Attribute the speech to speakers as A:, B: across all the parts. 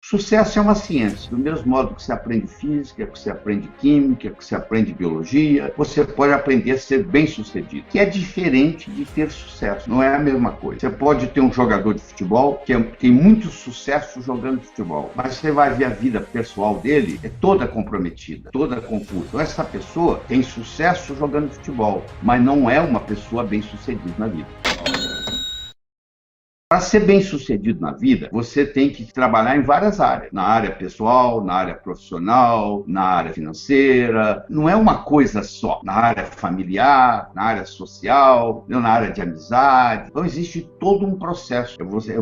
A: Sucesso é uma ciência. Do mesmo modo que você aprende física, que você aprende química, que você aprende biologia, você pode aprender a ser bem-sucedido, que é diferente de ter sucesso. Não é a mesma coisa. Você pode ter um jogador de futebol que tem muito sucesso jogando futebol, mas você vai ver a vida pessoal dele é toda comprometida, toda confusa. Então essa pessoa tem sucesso jogando futebol, mas não é uma pessoa bem-sucedida na vida. Para ser bem-sucedido na vida, você tem que trabalhar em várias áreas. Na área pessoal, na área profissional, na área financeira. Não é uma coisa só. Na área familiar, na área social, na área de amizade. Então existe todo um processo.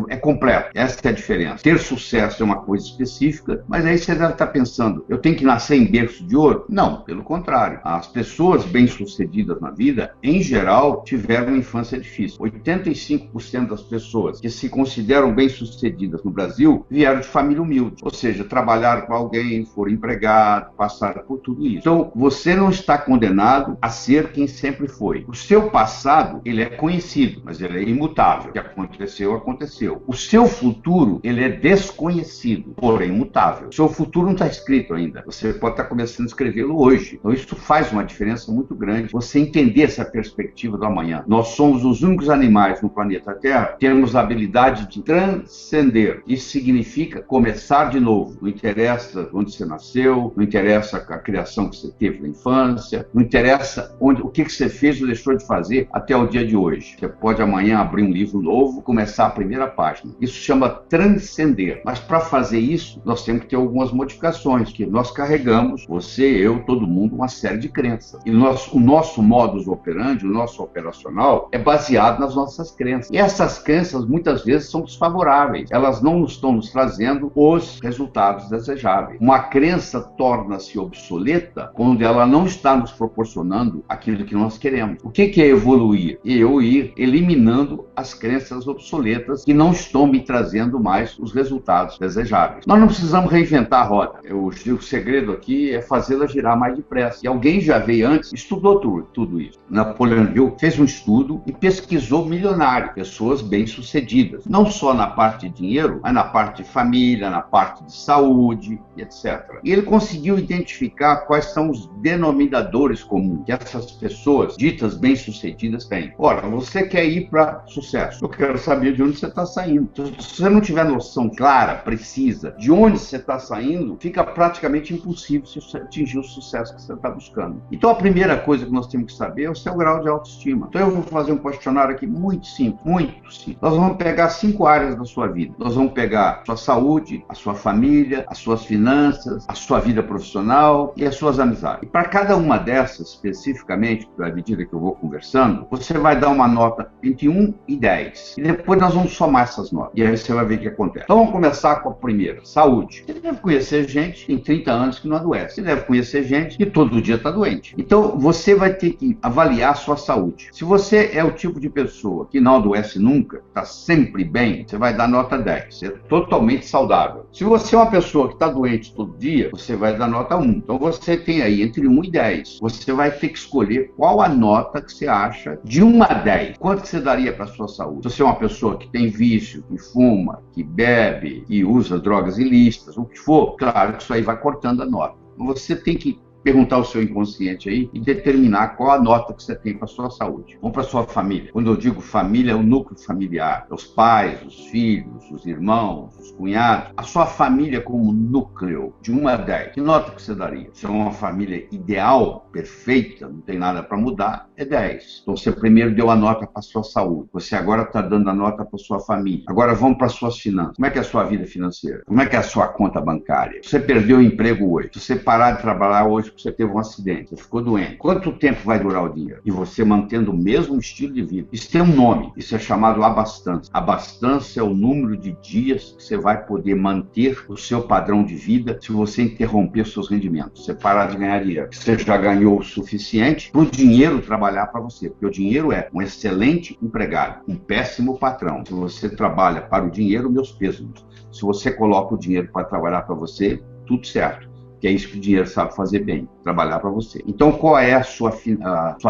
A: É completo. Essa é a diferença. Ter sucesso é uma coisa específica, mas aí você deve estar pensando, eu tenho que nascer em berço de ouro? Não, pelo contrário. As pessoas bem-sucedidas na vida, em geral, tiveram uma infância difícil. 85% das pessoas que se consideram bem-sucedidas no Brasil vieram de família humilde, ou seja, trabalharam com alguém, foram empregados, passaram por tudo isso. Então, você não está condenado a ser quem sempre foi. O seu passado, ele é conhecido, mas ele é imutável. O que aconteceu, aconteceu. O seu futuro, ele é desconhecido, porém imutável. O seu futuro não está escrito ainda. Você pode estar começando a escrevê-lo hoje. Então, isso faz uma diferença muito grande. Você entender essa perspectiva do amanhã. Nós somos os únicos animais no planeta Terra que temos a habilidade de transcender. Isso significa começar de novo. Não interessa onde você nasceu, não interessa a criação que você teve na infância, não interessa o que você fez ou deixou de fazer até o dia de hoje. Você pode amanhã abrir um livro novo, começar a primeira página. Isso chama transcender. Mas para fazer isso, nós temos que ter algumas modificações, que nós carregamos, você, eu, todo mundo, uma série de crenças. E o nosso modus operandi, o nosso operacional, é baseado nas nossas crenças. E essas crenças, muitas vezes, são desfavoráveis. Elas não estão nos trazendo os resultados desejáveis. Uma crença torna-se obsoleta quando ela não está nos proporcionando aquilo que nós queremos. O que é evoluir? Eu ir eliminando as crenças obsoletas que não estão me trazendo mais os resultados desejáveis. Nós não precisamos reinventar a roda. O segredo aqui é fazê-la girar mais depressa. E alguém já veio antes, estudou tudo isso. Napoleão Hill fez um estudo e pesquisou milionários, pessoas bem-sucedidas. Não só na parte de dinheiro, mas na parte de família, na parte de saúde, etc. E ele conseguiu identificar quais são os denominadores comuns que essas pessoas ditas bem-sucedidas têm. Ora, você quer ir para sucesso. Eu quero saber de onde você está saindo. Se você não tiver noção clara, precisa, de onde você está saindo, fica praticamente impossível você atingir o sucesso que você está buscando. Então, a primeira coisa que nós temos que saber é o seu grau de autoestima. Então, eu vou fazer um questionário aqui muito simples, muito simples. Nós vamos pegar 5 áreas da sua vida. Nós vamos pegar a sua saúde, a sua família, as suas finanças, a sua vida profissional e as suas amizades. E para cada uma dessas, especificamente, à medida que eu vou conversando, você vai dar uma nota entre 1 e 10. E depois nós vamos somar essas notas. E aí você vai ver o que acontece. Então vamos começar com a primeira, saúde. Você deve conhecer gente que tem 30 anos que não adoece. Você deve conhecer gente que todo dia está doente. Então você vai ter que avaliar a sua saúde. Se você é o tipo de pessoa que não adoece nunca, está sempre bem, você vai dar nota 10. Você é totalmente saudável. Se você é uma pessoa que está doente todo dia, você vai dar nota 1. Então você tem aí entre 1 e 10. Você vai ter que escolher qual a nota que você acha de 1 a 10. Quanto você daria para a sua saúde? Se você é uma pessoa que tem vício, que fuma, que bebe, que usa drogas ilícitas, o que for, claro que isso aí vai cortando a nota. Você tem que perguntar ao seu inconsciente aí e determinar qual a nota que você tem para a sua saúde. Vamos para a sua família. Quando eu digo família, é o núcleo familiar. É os pais, os filhos, os irmãos, os cunhados. A sua família como núcleo, de 1 a 10. Que nota que você daria? Se é uma família ideal, perfeita, não tem nada para mudar, é 10. Então você primeiro deu a nota para a sua saúde. Você agora está dando a nota para a sua família. Agora vamos para as suas finanças. Como é que é a sua vida financeira? Como é que é a sua conta bancária? Você perdeu o emprego hoje. Se você parar de trabalhar hoje, você teve um acidente, você ficou doente. Quanto tempo vai durar o dinheiro? E você mantendo o mesmo estilo de vida. Isso tem um nome, isso é chamado abastança. Abastança é o número de dias que você vai poder manter o seu padrão de vida se você interromper os seus rendimentos. Você parar de ganhar dinheiro. Você já ganhou o suficiente para o dinheiro trabalhar para você. Porque o dinheiro é um excelente empregado, um péssimo patrão. Se você trabalha para o dinheiro, meus pêsames. Se você coloca o dinheiro para trabalhar para você, tudo certo. Que é isso que o dinheiro sabe fazer bem, trabalhar para você. Então, qual é a sua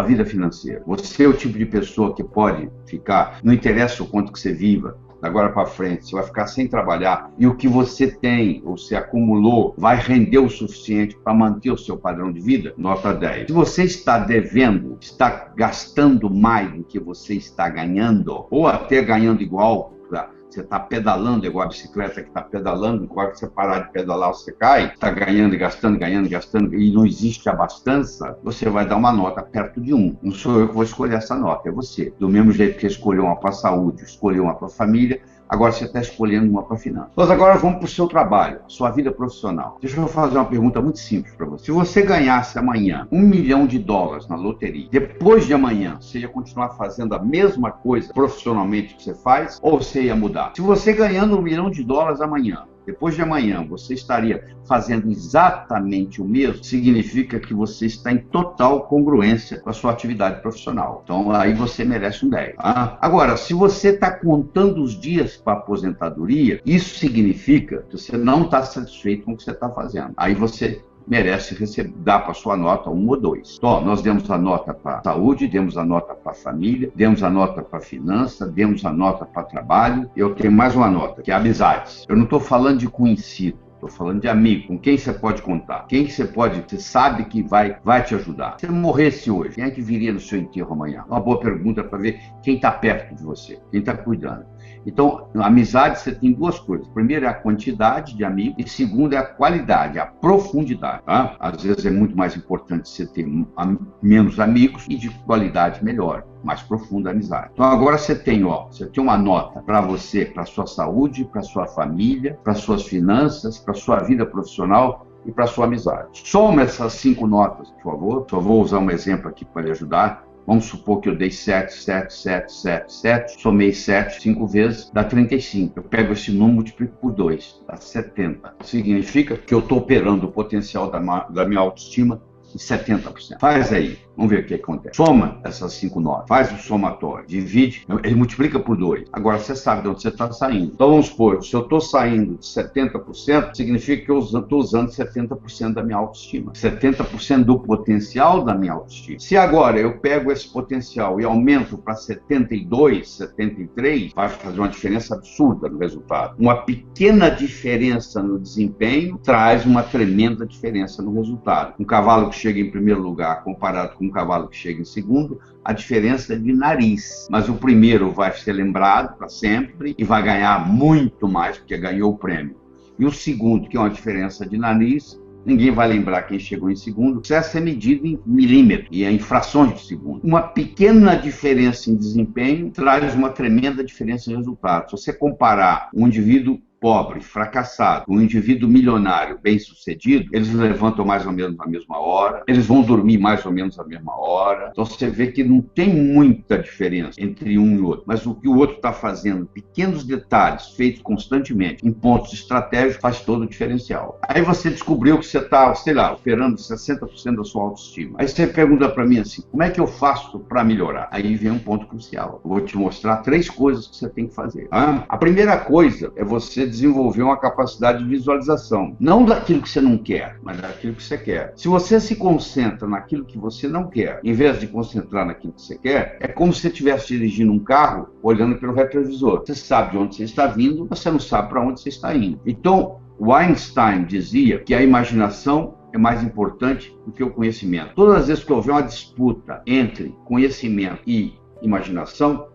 A: vida financeira? Você é o tipo de pessoa que pode ficar, não interessa o quanto que você viva, agora para frente, você vai ficar sem trabalhar e o que você tem, ou se acumulou, vai render o suficiente para manter o seu padrão de vida, nota 10. Se você está devendo, está gastando mais do que você está ganhando, ou até ganhando igual, você está pedalando igual a bicicleta que está pedalando, igual que você parar de pedalar, você cai, está ganhando e gastando, e não existe abastança, você vai dar uma nota perto de 1. Não sou eu que vou escolher essa nota, é você. Do mesmo jeito que escolheu uma para a saúde, escolheu uma para a família, agora você está escolhendo uma para a finança. Mas agora vamos para o seu trabalho, a sua vida profissional. Deixa eu fazer uma pergunta muito simples para você. Se você ganhasse amanhã $1 milhão na loteria, depois de amanhã, você ia continuar fazendo a mesma coisa profissionalmente que você faz, ou você ia mudar? Se você ganhando $1 milhão amanhã, depois de amanhã você estaria fazendo exatamente o mesmo, significa que você está em total congruência com a sua atividade profissional. Então aí você merece um 10. Agora, se você está contando os dias para a aposentadoria, isso significa que você não está satisfeito com o que você está fazendo. Aí você merece dar para sua nota 1 ou 2. Então, nós demos a nota para saúde, demos a nota para família, demos a nota para finança, demos a nota para trabalho. Eu tenho mais uma nota, que é amizades. Eu não estou falando de conhecido. Estou falando de amigo, com quem você pode contar, quem que você sabe que vai te ajudar. Se você morresse hoje, quem é que viria no seu enterro amanhã? Uma boa pergunta para ver quem está perto de você, quem está cuidando. Então, amizade, você tem duas coisas. Primeiro é a quantidade de amigos e segundo é a qualidade, a profundidade. Tá? Às vezes é muito mais importante você ter menos amigos e de qualidade melhor, mais profunda amizade. Então agora você tem uma nota para você, para sua saúde, para sua família, para suas finanças, para sua vida profissional e para sua amizade. Soma essas 5 notas, por favor. Só vou usar um exemplo aqui para lhe ajudar. Vamos supor que eu dei 7, somei 7 5 vezes, dá 35. Eu pego esse número e multiplico por 2, dá 70. Significa que eu estou operando o potencial da minha autoestima em 70%. Faz aí, vamos ver o que acontece. Soma essas 5 notas, faz o somatório, divide, ele multiplica por 2. Agora você sabe de onde você está saindo. Então vamos supor, se eu estou saindo de 70%, significa que eu estou usando 70% da minha autoestima. 70% do potencial da minha autoestima. Se agora eu pego esse potencial e aumento para 72, 73, vai fazer uma diferença absurda no resultado. Uma pequena diferença no desempenho traz uma tremenda diferença no resultado. Um cavalo que chega em primeiro lugar comparado com um cavalo que chega em segundo, a diferença é de nariz. Mas o primeiro vai ser lembrado para sempre e vai ganhar muito mais porque ganhou o prêmio. E o segundo, que é uma diferença de nariz, ninguém vai lembrar quem chegou em segundo. O sucesso é medido em milímetros e em frações de segundo. Uma pequena diferença em desempenho traz uma tremenda diferença em resultado. Se você comparar um indivíduo pobre, fracassado, um indivíduo milionário, bem-sucedido, eles levantam mais ou menos na mesma hora, eles vão dormir mais ou menos na mesma hora. Então você vê que não tem muita diferença entre um e outro, mas o que o outro está fazendo, pequenos detalhes feitos constantemente em pontos estratégicos, faz todo o diferencial. Aí você descobriu que você está, sei lá, operando 60% da sua autoestima. Aí você pergunta para mim assim, como é que eu faço para melhorar? Aí vem um ponto crucial. Eu vou te mostrar 3 coisas que você tem que fazer. A primeira coisa é você desenvolver uma capacidade de visualização. Não daquilo que você não quer, mas daquilo que você quer. Se você se concentra naquilo que você não quer, em vez de concentrar naquilo que você quer, é como se você estivesse dirigindo um carro olhando pelo retrovisor. Você sabe de onde você está vindo, mas você não sabe para onde você está indo. Então, o Einstein dizia que a imaginação é mais importante do que o conhecimento. Todas as vezes que houver uma disputa entre conhecimento e imaginação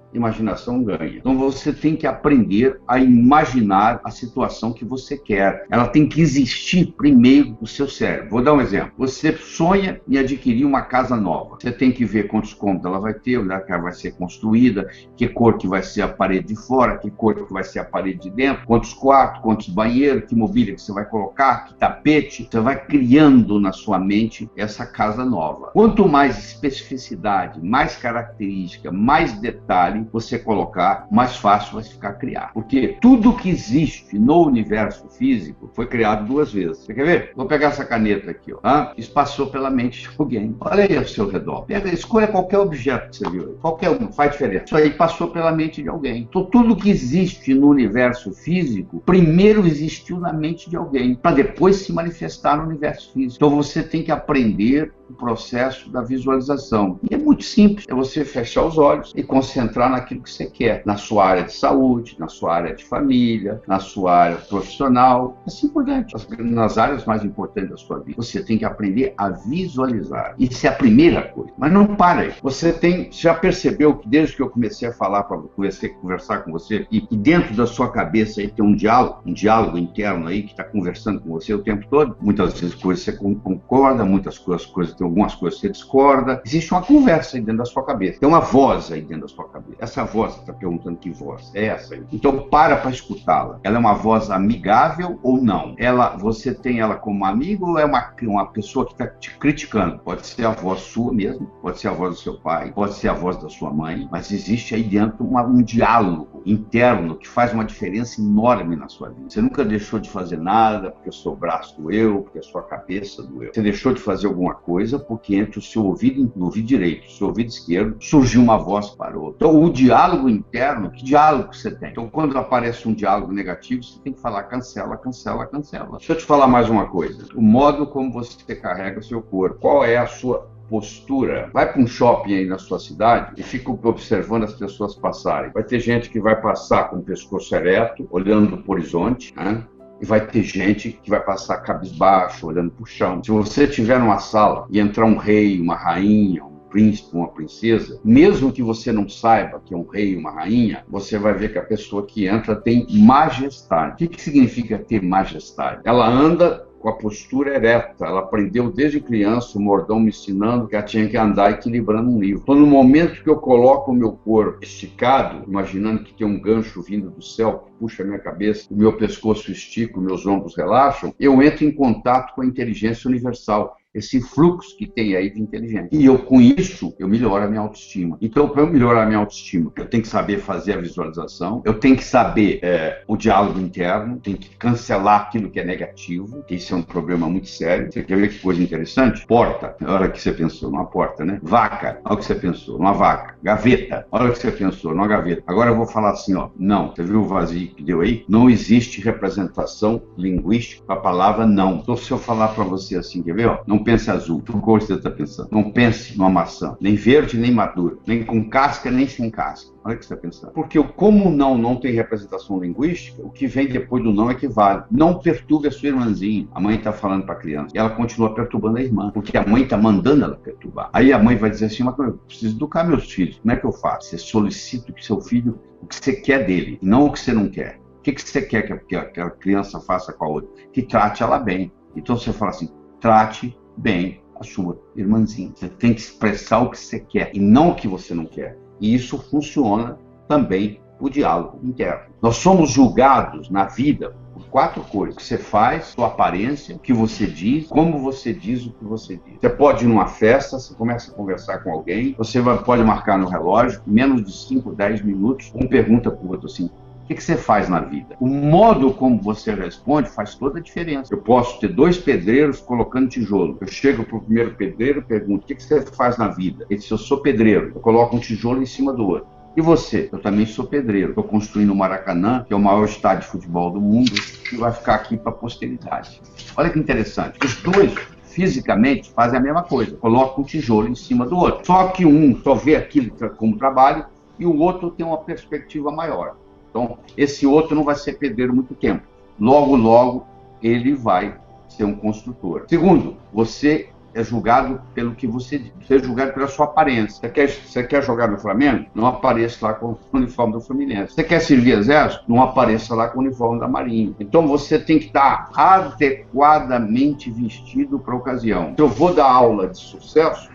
A: ganha. Então você tem que aprender a imaginar a situação que você quer. Ela tem que existir primeiro no seu cérebro. Vou dar um exemplo. Você sonha em adquirir uma casa nova. Você tem que ver quantos cômodos ela vai ter, onde ela vai ser construída, que cor que vai ser a parede de fora, que cor que vai ser a parede de dentro, quantos quartos, quantos banheiros, que mobília que você vai colocar, que tapete. Você vai criando na sua mente essa casa nova. Quanto mais especificidade, mais característica, mais detalhe você colocar, mais fácil vai ficar criar. Porque tudo que existe no universo físico foi criado 2 vezes. Você quer ver? Vou pegar essa caneta aqui, ó. Isso passou pela mente de alguém. Olha aí ao seu redor. Escolha qualquer objeto que você viu aí. Qualquer um, faz diferença. Isso aí passou pela mente de alguém. Então, tudo que existe no universo físico, primeiro existiu na mente de alguém, para depois se manifestar no universo físico. Então, você tem que aprender o processo da visualização. E é muito simples, é você fechar os olhos e concentrar naquilo que você quer, na sua área de saúde, na sua área de família, na sua área profissional, assim por diante, nas áreas mais importantes da sua vida. Você tem que aprender a visualizar. Isso é a primeira coisa. Mas não para aí. Você já percebeu que desde que eu comecei a falar para você, conversar com você, e dentro da sua cabeça aí tem um diálogo interno aí que está conversando com você o tempo todo? Muitas vezes coisas você concorda, muitas coisas, tem algumas coisas que você discorda. Existe uma conversa aí dentro da sua cabeça. Tem uma voz aí dentro da sua cabeça. Essa voz, você está perguntando que voz é essa aí. Então para escutá-la. Ela é uma voz amigável ou não? Você tem ela como amigo ou é uma pessoa que está te criticando? Pode ser a voz sua mesmo, pode ser a voz do seu pai, pode ser a voz da sua mãe, mas existe aí dentro um diálogo interno que faz uma diferença enorme na sua vida. Você nunca deixou de fazer nada porque o seu braço doeu, porque a sua cabeça doeu. Você deixou de fazer alguma coisa porque entre o seu ouvido direito e o seu ouvido esquerdo surgiu uma voz para o outro. Então o diálogo interno, que diálogo você tem? Então quando aparece um diálogo negativo, você tem que falar cancela, cancela, cancela. Deixa eu te falar mais uma coisa. O modo como você carrega o seu corpo. Qual é a sua postura? Vai para um shopping aí na sua cidade e fica observando as pessoas passarem. Vai ter gente que vai passar com o pescoço ereto, olhando para o horizonte, né? E vai ter gente que vai passar cabisbaixo, olhando para o chão. Se você estiver numa sala e entrar um rei, uma rainha, um príncipe, uma princesa, mesmo que você não saiba que é um rei e uma rainha, você vai ver que a pessoa que entra tem majestade. O que significa ter majestade? Ela anda com a postura ereta. Ela aprendeu desde criança, o mordomo me ensinando que ela tinha que andar equilibrando um livro. Então, no momento que eu coloco o meu corpo esticado, imaginando que tem um gancho vindo do céu que puxa a minha cabeça, o meu pescoço estica, os meus ombros relaxam, eu entro em contato com a inteligência universal. Esse fluxo que tem aí de inteligência. E com isso, eu melhoro a minha autoestima. Então, para eu melhorar a minha autoestima, eu tenho que saber fazer a visualização, eu tenho que saber o diálogo interno, tenho que cancelar aquilo que é negativo, que isso é um problema muito sério. Você quer ver que coisa interessante? Porta, na hora que você pensou, numa porta, né? Vaca, na hora que você pensou, numa vaca. Gaveta, na hora que você pensou, numa gaveta. Agora eu vou falar assim, ó, não. Você viu o vazio que deu aí? Não existe representação linguística para a palavra não. Então, se eu falar para você assim, quer ver, ó? Não pense azul. Que cor você está pensando? Não pense numa maçã. Nem verde, nem madura. Nem com casca, nem sem casca. Olha o que você está pensando. Porque como o não tem representação linguística, o que vem depois do não é que vale. Não perturbe a sua irmãzinha. A mãe está falando para a criança. E ela continua perturbando a irmã. Porque a mãe está mandando ela perturbar. Aí a mãe vai dizer assim, mas eu preciso educar meus filhos. Como é que eu faço? Você solicita que seu filho, o que você quer dele, e não o que você não quer. O que você quer que a criança faça com a outra? Que trate ela bem. Então você fala assim, trate bem a sua irmãzinha. Você tem que expressar o que você quer e não o que você não quer. E isso funciona também o diálogo interno. Nós somos julgados na vida por 4 coisas. O que você faz, sua aparência, o que você diz, como você diz o que você diz. Você pode ir numa festa, você começa a conversar com alguém, você pode marcar no relógio, menos de 5, 10 minutos, um pergunta para o outro assim, o que você faz na vida? O modo como você responde faz toda a diferença. Eu posso ter 2 pedreiros colocando tijolo. Eu chego para o primeiro pedreiro e pergunto, o que você faz na vida? Ele diz, eu sou pedreiro. Eu coloco um tijolo em cima do outro. E você? Eu também sou pedreiro. Estou construindo o Maracanã, que é o maior estádio de futebol do mundo, e vai ficar aqui para a posteridade. Olha que interessante. Os 2 fisicamente fazem a mesma coisa. Colocam um tijolo em cima do outro. Só que um só vê aquilo como trabalho e o outro tem uma perspectiva maior. Então, esse outro não vai ser pedreiro muito tempo. Logo, logo, ele vai ser um construtor. Segundo, você é julgado pelo que você diz. Você é julgado pela sua aparência. Você quer jogar no Flamengo? Não apareça lá com o uniforme do Fluminense. Você quer servir exército? Não apareça lá com o uniforme da Marinha. Então, você tem que estar adequadamente vestido para a ocasião. Se eu vou dar aula de sucesso,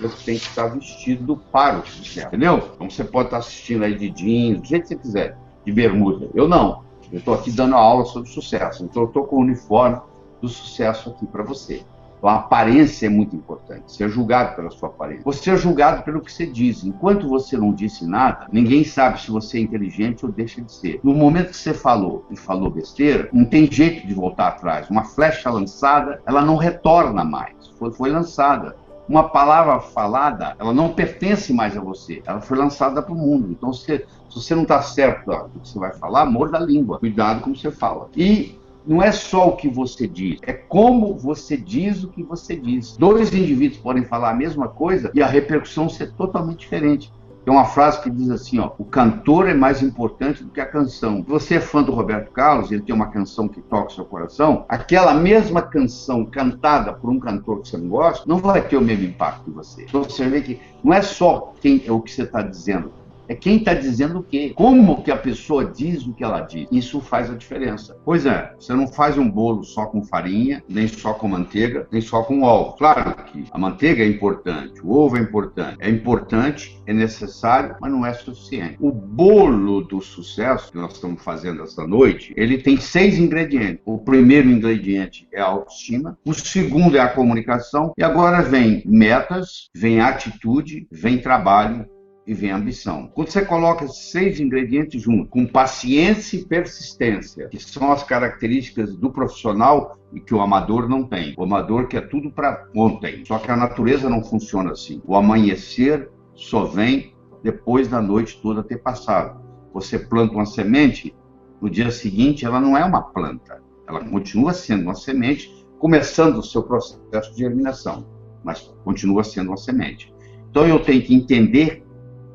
A: você tem que estar vestido para o sucesso. Entendeu? Então, você pode estar assistindo aí de jeans, do jeito que você quiser. De bermuda. Eu não. Eu estou aqui dando aula sobre sucesso. Então, eu estou com o uniforme do sucesso aqui para você. Então, a aparência é muito importante. Você é julgado pela sua aparência. Você é julgado pelo que você diz. Enquanto você não disse nada, ninguém sabe se você é inteligente ou deixa de ser. No momento que você falou e falou besteira, não tem jeito de voltar atrás. Uma flecha lançada, ela não retorna mais. Foi lançada. Uma palavra falada, ela não pertence mais a você. Ela foi lançada para o mundo. Então, se você não está certo do que você vai falar, morda a língua. Cuidado como você fala. E não é só o que você diz, é como você diz o que você diz. Dois indivíduos podem falar a mesma coisa e a repercussão ser totalmente diferente. Tem uma frase que diz assim, ó, o cantor é mais importante do que a canção. Se você é fã do Roberto Carlos, ele tem uma canção que toca o seu coração, aquela mesma canção cantada por um cantor que você não gosta, não vai ter o mesmo impacto em você. Então você vê que não é só o que você está dizendo, é quem está dizendo o quê? Como que a pessoa diz o que ela diz. Isso faz a diferença. Pois é, você não faz um bolo só com farinha, nem só com manteiga, nem só com ovo. Claro que a manteiga é importante, o ovo é importante, é necessário, mas não é suficiente. O bolo do sucesso que nós estamos fazendo esta noite, ele tem 6 ingredientes. O primeiro ingrediente é a autoestima, o segundo é a comunicação, e agora vem metas, vem atitude, vem trabalho, e vem a ambição. Quando você coloca esses 6 ingredientes juntos, com paciência e persistência, que são as características do profissional e que o amador não tem. O amador quer tudo para ontem. Só que a natureza não funciona assim. O amanhecer só vem depois da noite toda ter passado. Você planta uma semente, no dia seguinte ela não é uma planta. Ela continua sendo uma semente, começando o seu processo de germinação, mas continua sendo uma semente. Então eu tenho que entender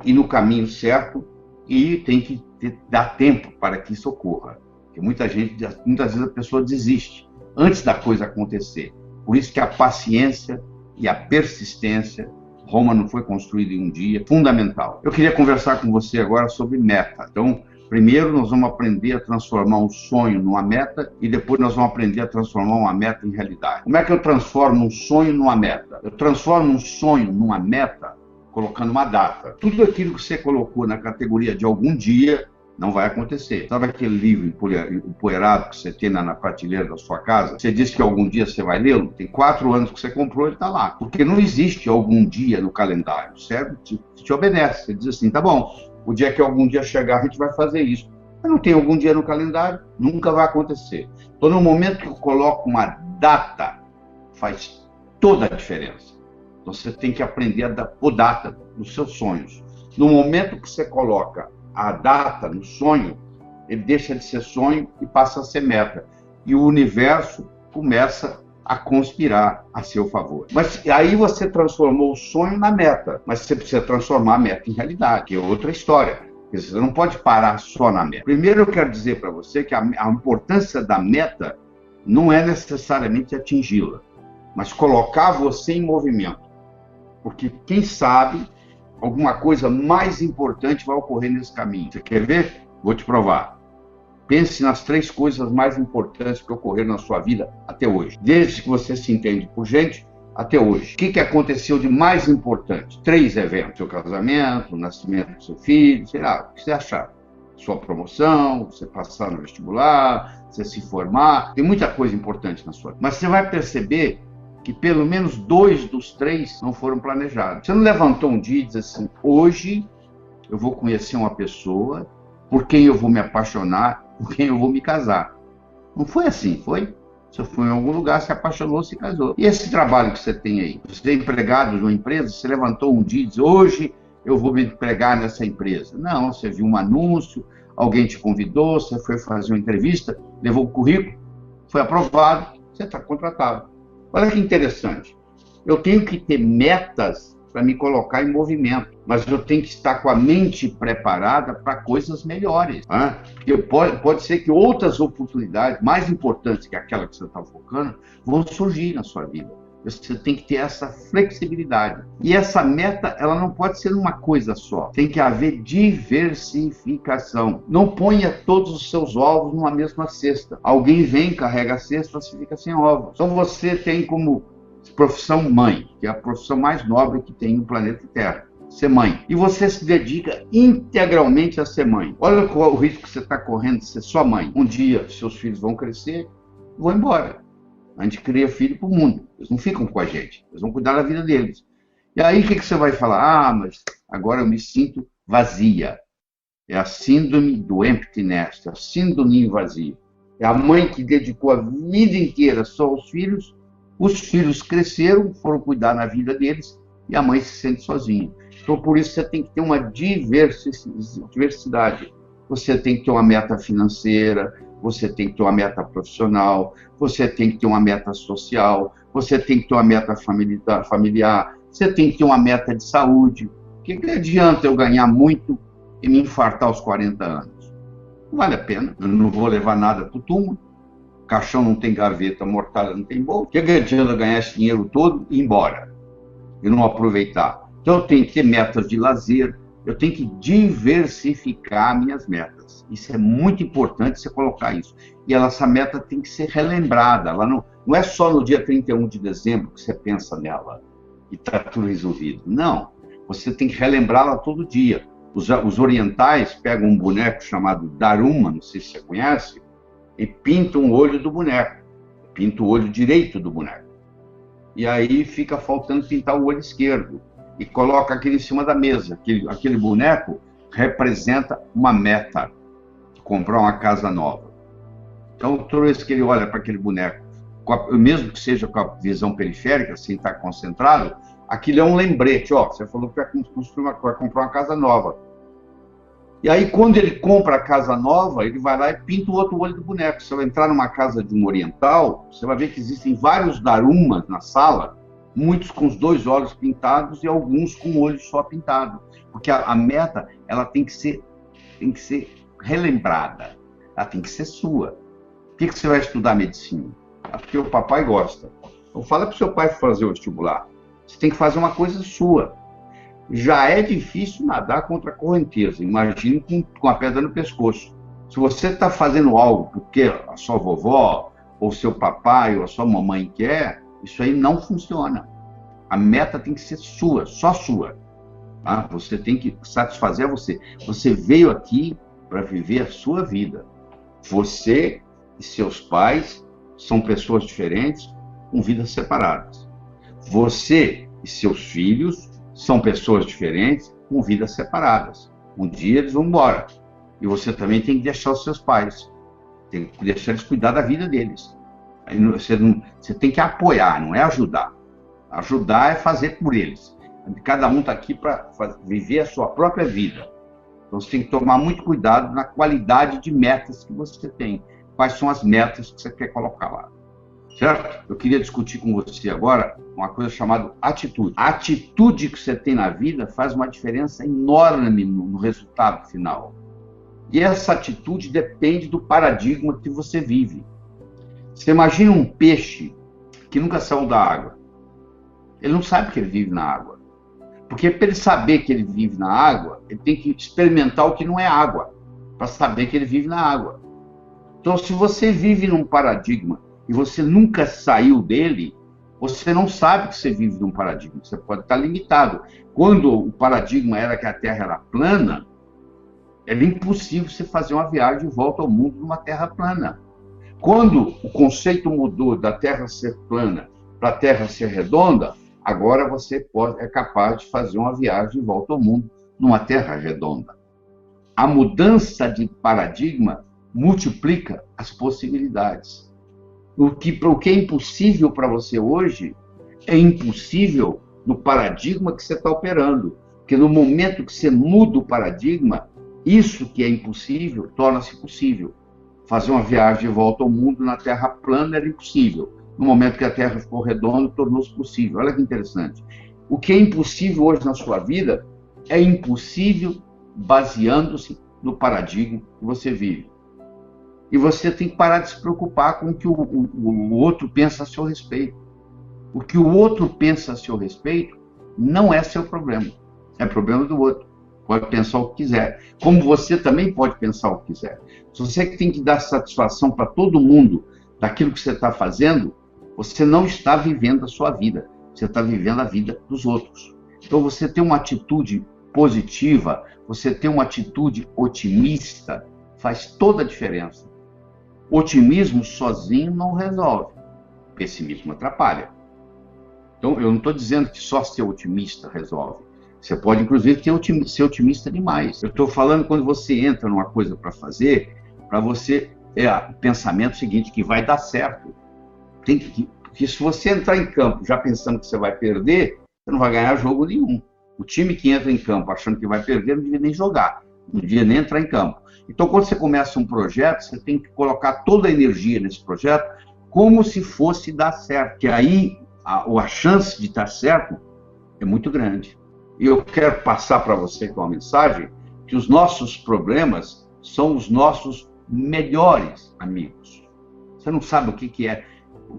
A: e no caminho certo, e tem que dar tempo para que isso ocorra. Porque muitas vezes a pessoa desiste antes da coisa acontecer. Por isso que a paciência e a persistência, Roma não foi construída em um dia, fundamental. Eu queria conversar com você agora sobre meta. Então, primeiro nós vamos aprender a transformar um sonho numa meta e depois nós vamos aprender a transformar uma meta em realidade. Como é que eu transformo um sonho numa meta? Eu transformo um sonho numa meta colocando uma data. Tudo aquilo que você colocou na categoria de algum dia não vai acontecer. Sabe aquele livro empoeirado que você tem na prateleira da sua casa? Você disse que algum dia você vai lê-lo? Tem 4 anos que você comprou, ele está lá. Porque não existe algum dia no calendário. O cérebro te obedece. Você diz assim, tá bom, o dia que algum dia chegar a gente vai fazer isso. Mas não tem algum dia no calendário, nunca vai acontecer. Então, no momento que eu coloco uma data, faz toda a diferença. Você tem que aprender a pôr data nos seus sonhos. No momento que você coloca a data no sonho, ele deixa de ser sonho e passa a ser meta. E o universo começa a conspirar a seu favor. Mas aí você transformou o sonho na meta. Mas você precisa transformar a meta em realidade, que é outra história. Você não pode parar só na meta. Primeiro eu quero dizer para você que a importância da meta não é necessariamente atingi-la, mas colocar você em movimento. Porque, quem sabe, alguma coisa mais importante vai ocorrer nesse caminho. Você quer ver? Vou te provar. Pense nas 3 coisas mais importantes que ocorreram na sua vida até hoje. Desde que você se entende por gente, até hoje. O que aconteceu de mais importante? 3 eventos. Seu casamento, o nascimento do seu filho, sei lá, o que você achar. Sua promoção, você passar no vestibular, você se formar. Tem muita coisa importante na sua vida. Mas você vai perceber que pelo menos 2 dos 3 não foram planejados. Você não levantou um dia e disse assim, hoje eu vou conhecer uma pessoa por quem eu vou me apaixonar, por quem eu vou me casar. Não foi assim, foi? Você foi em algum lugar, se apaixonou, se casou. E esse trabalho que você tem aí? Você é empregado de uma empresa, você levantou um dia e disse, hoje eu vou me empregar nessa empresa. Não, você viu um anúncio, alguém te convidou, você foi fazer uma entrevista, levou o currículo, foi aprovado, você está contratado. Olha que interessante. Eu tenho que ter metas para me colocar em movimento, mas eu tenho que estar com a mente preparada para coisas melhores. Né? Porque pode ser que outras oportunidades, mais importantes que aquela que você está focando, vão surgir na sua vida. Você tem que ter essa flexibilidade. E essa meta, ela não pode ser uma coisa só. Tem que haver diversificação. Não ponha todos os seus ovos numa mesma cesta. Alguém vem, carrega a cesta, você fica sem ovos. Então você tem como profissão mãe, que é a profissão mais nobre que tem no planeta Terra. Ser mãe. E você se dedica integralmente a ser mãe. Olha qual o risco que você está correndo de ser só mãe. Um dia, seus filhos vão crescer, vão embora. A gente cria filho para o mundo. Eles não ficam com a gente. Eles vão cuidar da vida deles. E aí o que você vai falar? Ah, mas agora eu me sinto vazia. É a síndrome do empty nest, a síndrome do ninho vazio. É a mãe que dedicou a vida inteira só aos filhos. Os filhos cresceram, foram cuidar na vida deles e a mãe se sente sozinha. Então por isso você tem que ter uma diversidade. Você tem que ter uma meta financeira, você tem que ter uma meta profissional, você tem que ter uma meta social, você tem que ter uma meta familiar, você tem que ter uma meta de saúde. O que adianta eu ganhar muito e me infartar aos 40 anos? Não vale a pena, eu não vou levar nada para o túmulo, caixão não tem gaveta, mortalha não tem bolsa. O que adianta eu ganhar esse dinheiro todo e ir embora e não aproveitar? Então eu tenho que ter metas de lazer, eu tenho que diversificar minhas metas. Isso é muito importante você colocar isso. E essa meta tem que ser relembrada. Ela não é só no dia 31 de dezembro que você pensa nela e está tudo resolvido. Não, você tem que relembrá-la todo dia. Os orientais pegam um boneco chamado Daruma, não sei se você conhece, e pintam o olho do boneco. Pinta o olho direito do boneco. E aí fica faltando pintar o olho esquerdo. E coloca aquele em cima da mesa. Aquele boneco representa uma meta, comprar uma casa nova. Então, toda vez que ele olha para aquele boneco, mesmo que seja com a visão periférica, sem estar concentrado, aquilo é um lembrete. Ó, você falou que vai comprar uma casa nova. E aí, quando ele compra a casa nova, ele vai lá e pinta o outro olho do boneco. Se você vai entrar numa casa de um oriental, você vai ver que existem vários darumas na sala, muitos com os 2 olhos pintados e alguns com o olho só pintado. Porque a meta, ela tem que ser relembrada. Ela tem que ser sua. Por que você vai estudar medicina? Porque o papai gosta. Então fala para o seu pai fazer o vestibular. Você tem que fazer uma coisa sua. Já é difícil nadar contra a correnteza. Imagine com a pedra no pescoço. Se você está fazendo algo porque a sua vovó, ou seu papai, ou a sua mamãe quer, isso aí não funciona. A meta tem que ser sua, só sua. Tá? Você tem que satisfazer você. Você veio aqui para viver a sua vida. Você e seus pais são pessoas diferentes, com vidas separadas. Você e seus filhos são pessoas diferentes, com vidas separadas. Um dia eles vão embora. E você também tem que deixar os seus pais. Tem que deixar eles cuidar da vida deles. Aí você tem que apoiar, não é ajudar. Ajudar é fazer por eles. Cada um está aqui para viver a sua própria vida. Então você tem que tomar muito cuidado na qualidade de metas que você tem. Quais são as metas que você quer colocar lá. Certo? Eu queria discutir com você agora uma coisa chamada atitude. A atitude que você tem na vida faz uma diferença enorme no resultado final. E essa atitude depende do paradigma que você vive. Você imagina um peixe que nunca saiu da água. Ele não sabe que ele vive na água. Porque para ele saber que ele vive na água, ele tem que experimentar o que não é água, para saber que ele vive na água. Então, se você vive num paradigma e você nunca saiu dele, você não sabe que você vive num paradigma. Você pode estar limitado. Quando o paradigma era que a Terra era plana, era impossível você fazer uma viagem de volta ao mundo numa Terra plana. Quando o conceito mudou da Terra ser plana para a Terra ser redonda, agora você é capaz de fazer uma viagem de volta ao mundo numa Terra redonda. A mudança de paradigma multiplica as possibilidades. O que é impossível para você hoje é impossível no paradigma que você está operando. Porque no momento que você muda o paradigma, isso que é impossível torna-se possível. Fazer uma viagem de volta ao mundo na Terra plana era impossível. No momento que a Terra ficou redonda, tornou-se possível. Olha que interessante. O que é impossível hoje na sua vida é impossível baseando-se no paradigma que você vive. E você tem que parar de se preocupar com o que o outro pensa a seu respeito. O que o outro pensa a seu respeito não é seu problema. É problema do outro. Pode pensar o que quiser. Como você também pode pensar o que quiser. Se você tem que dar satisfação para todo mundo daquilo que você está fazendo, você não está vivendo a sua vida. Você está vivendo a vida dos outros. Então você tem uma atitude positiva, você tem uma atitude otimista, faz toda a diferença. Otimismo sozinho não resolve. Pessimismo atrapalha. Então, eu não estou dizendo que só ser otimista resolve. Você pode, inclusive, ser otimista demais. Eu estou falando quando você entra numa coisa para fazer, para você o pensamento seguinte, que vai dar certo. Porque se você entrar em campo já pensando que você vai perder, você não vai ganhar jogo nenhum. O time que entra em campo achando que vai perder não devia nem jogar, não devia nem entrar em campo. Então, quando você começa um projeto, você tem que colocar toda a energia nesse projeto como se fosse dar certo, que aí a chance de dar certo é muito grande. E eu quero passar para você com uma mensagem que os nossos problemas são os nossos melhores amigos. Você não sabe o que é.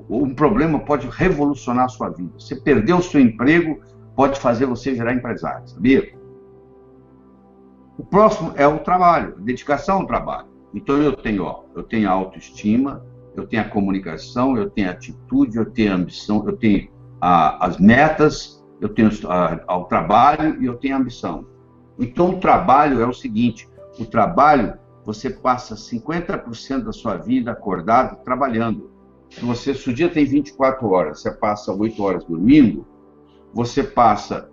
A: Um problema pode revolucionar a sua vida. Você perdeu o seu emprego, pode fazer você virar empresário, sabia? O próximo é o trabalho, a dedicação ao trabalho. Então eu tenho a autoestima, eu tenho a comunicação, eu tenho a atitude, eu tenho a ambição, eu tenho as metas, eu tenho ao trabalho e eu tenho a ambição. Então o trabalho é o seguinte, o trabalho, você passa 50% da sua vida acordado trabalhando. Se o dia tem 24 horas, você passa 8 horas dormindo, você passa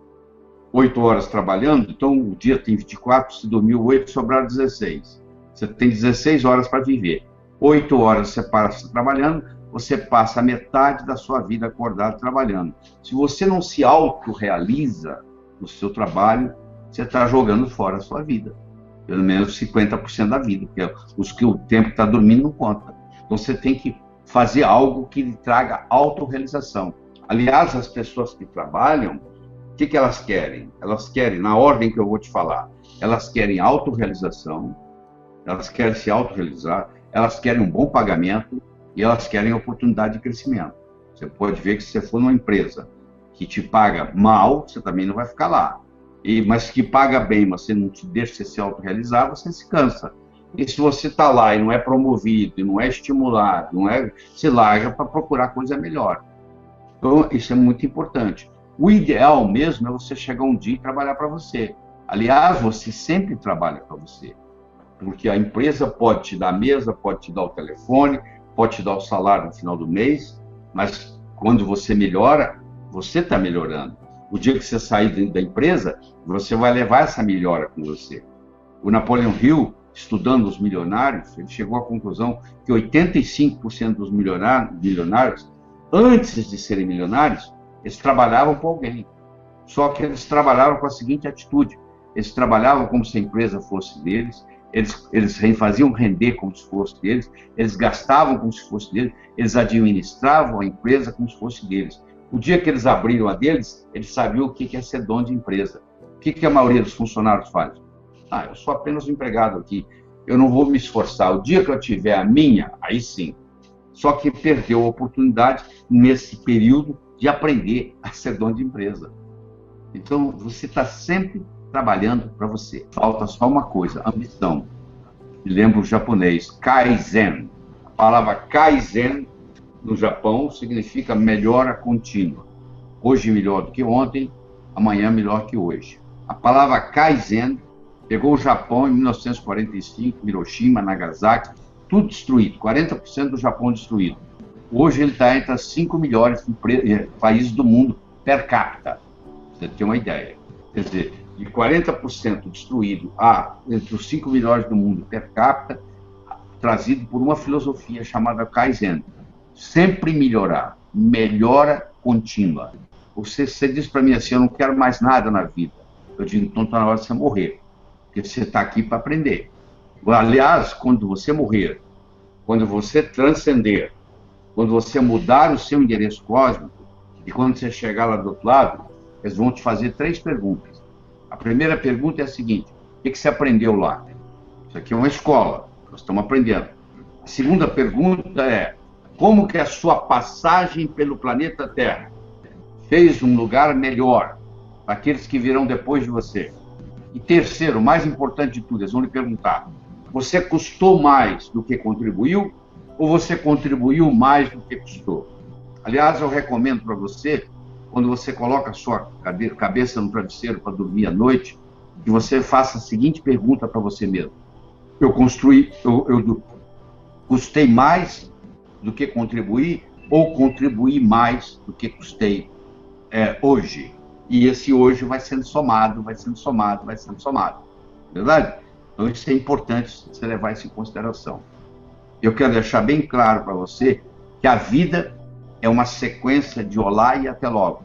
A: 8 horas trabalhando, então o dia tem 24, se dormiu 8, sobraram 16. Você tem 16 horas para viver. 8 horas você passa trabalhando, você passa a metade da sua vida acordado trabalhando. Se você não se autorrealiza no seu trabalho, você está jogando fora a sua vida. Pelo menos 50% da vida, porque os que o tempo está dormindo não conta. Então você tem que fazer algo que lhe traga autorrealização. Aliás, as pessoas que trabalham, o que elas querem? Elas querem, na ordem que eu vou te falar, elas querem autorrealização, elas querem se autorrealizar, elas querem um bom pagamento e elas querem oportunidade de crescimento. Você pode ver que se você for numa empresa que te paga mal, você também não vai ficar lá. Mas que paga bem, mas você não te deixa você se autorrealizar, você se cansa. E se você está lá e não é promovido, e não é estimulado, se larga para procurar coisa melhor. Então, isso é muito importante. O ideal mesmo é você chegar um dia e trabalhar para você. Aliás, você sempre trabalha para você. Porque a empresa pode te dar a mesa, pode te dar o telefone, pode te dar o salário no final do mês, mas quando você melhora, você está melhorando. O dia que você sair da empresa, você vai levar essa melhora com você. O Napoleon Hill, estudando os milionários, ele chegou à conclusão que 85% dos milionários, antes de serem milionários, eles trabalhavam com alguém. Só que eles trabalhavam com a seguinte atitude: eles trabalhavam como se a empresa fosse deles, eles faziam render como se fosse deles, eles gastavam como se fosse deles, eles administravam a empresa como se fosse deles. O dia que eles abriram a deles, eles sabiam o que é ser dono de empresa. O que a maioria dos funcionários faz? Eu sou apenas um empregado aqui, eu não vou me esforçar. O dia que eu tiver a minha, aí sim. Só que perdeu a oportunidade nesse período de aprender a ser dono de empresa. Então, você está sempre trabalhando para você. Falta só uma coisa, ambição. Lembra o japonês, Kaizen. A palavra Kaizen, no Japão, significa melhora contínua. Hoje melhor do que ontem, amanhã melhor que hoje. A palavra Kaizen pegou o Japão em 1945, Hiroshima, Nagasaki, tudo destruído, 40% do Japão destruído. Hoje ele está entre as 5 melhores países do mundo per capita. Você tem uma ideia. Quer dizer, de 40% destruído entre os 5 melhores do mundo per capita, trazido por uma filosofia chamada Kaizen. Sempre melhorar, melhora contínua. Você diz para mim assim, eu não quero mais nada na vida. Eu digo, então está na hora de você morrer, porque você está aqui para aprender. Aliás, quando você morrer, quando você transcender, quando você mudar o seu endereço cósmico, e quando você chegar lá do outro lado, eles vão te fazer 3 perguntas. A primeira pergunta é a seguinte: o que você aprendeu lá? Isso aqui é uma escola, nós estamos aprendendo. A segunda pergunta é: como que a sua passagem pelo planeta Terra fez um lugar melhor para aqueles que virão depois de você? E terceiro, mais importante de tudo, eles vão lhe perguntar: você custou mais do que contribuiu ou você contribuiu mais do que custou? Aliás, eu recomendo para você, quando você coloca a sua cabeça no travesseiro para dormir à noite, que você faça a seguinte pergunta para você mesmo: eu custei mais do que contribuí ou contribuí mais do que custei hoje? E esse hoje vai sendo somado, vai sendo somado, vai sendo somado. Verdade? Então isso é importante você levar isso em consideração. Eu quero deixar bem claro para você que a vida é uma sequência de olá e até logo.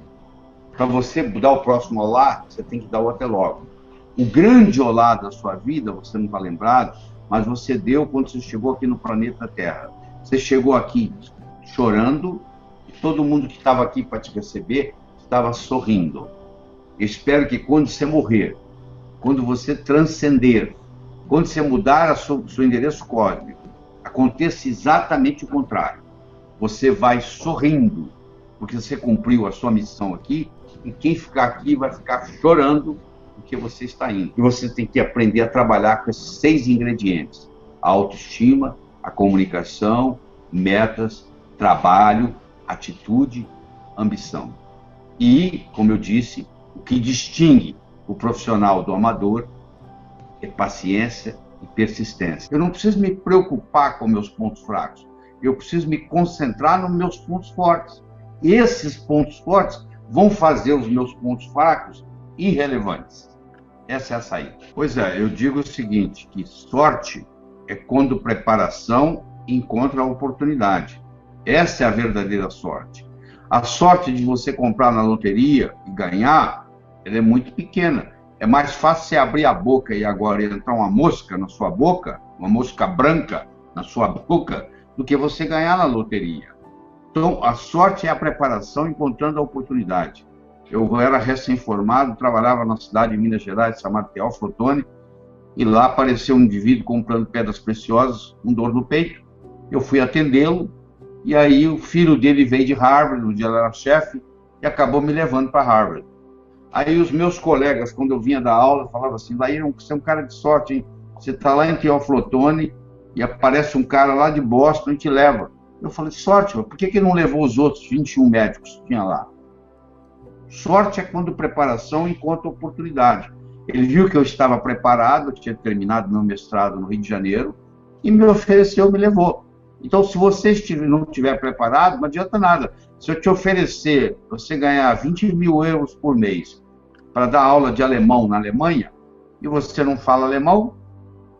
A: Para você dar o próximo olá, você tem que dar o até logo. O grande olá da sua vida, você não está lembrado, mas você deu quando você chegou aqui no planeta Terra. Você chegou aqui chorando, e todo mundo que estava aqui para te receber estava sorrindo. Eu espero que quando você morrer, quando você transcender, quando você mudar seu endereço cósmico, aconteça exatamente o contrário. Você vai sorrindo, porque você cumpriu a sua missão aqui, e quem ficar aqui vai ficar chorando porque você está indo. E você tem que aprender a trabalhar com esses 6 ingredientes: a autoestima, a comunicação, metas, trabalho, atitude, ambição. E, como eu disse, o que distingue o profissional do amador é paciência e persistência. Eu não preciso me preocupar com meus pontos fracos. Eu preciso me concentrar nos meus pontos fortes. E esses pontos fortes vão fazer os meus pontos fracos irrelevantes. Essa é a saída. Pois é, eu digo o seguinte, que sorte é quando preparação encontra a oportunidade. Essa é a verdadeira sorte. A sorte de você comprar na loteria e ganhar, ela é muito pequena. É mais fácil você abrir a boca e agora entrar uma mosca na sua boca, uma mosca branca na sua boca, do que você ganhar na loteria. Então, a sorte é a preparação encontrando a oportunidade. Eu era recém-formado, trabalhava na cidade de Minas Gerais, chamada Teófilo Otoni, e lá apareceu um indivíduo comprando pedras preciosas, com dor no peito. Eu fui atendê-lo, e aí o filho dele veio de Harvard, onde ele era chefe, e acabou me levando para Harvard. Aí os meus colegas, quando eu vinha dar aula, falavam assim: daí você é um cara de sorte, hein? Você está lá em Teófilo Otoni e aparece um cara lá de Boston e te leva. Eu falei: sorte, por que não levou os outros 21 médicos que tinha lá? Sorte é quando preparação encontra oportunidade. Ele viu que eu estava preparado, eu tinha terminado meu mestrado no Rio de Janeiro, e me ofereceu, me levou. Então, se você não estiver preparado, não adianta nada. Se eu te oferecer você ganhar 20 mil euros por mês para dar aula de alemão na Alemanha, e você não fala alemão,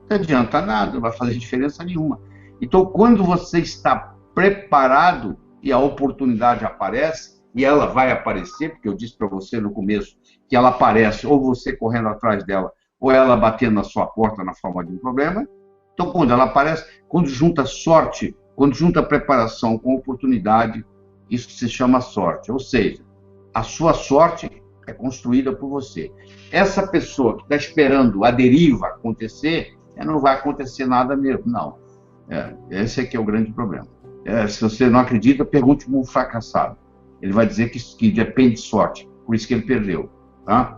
A: não adianta nada, não vai fazer diferença nenhuma. Então, quando você está preparado e a oportunidade aparece, e ela vai aparecer, porque eu disse para você no começo que ela aparece, ou você correndo atrás dela, ou ela batendo na sua porta na forma de um problema. Então, quando ela aparece, quando junta sorte, quando junta preparação com oportunidade, isso se chama sorte. Ou seja, a sua sorte é construída por você. Essa pessoa que está esperando a deriva acontecer, não vai acontecer nada mesmo, não. Esse aqui é o grande problema. Se você não acredita, pergunte para um fracassado. Ele vai dizer que depende de sorte, por isso que ele perdeu. Tá?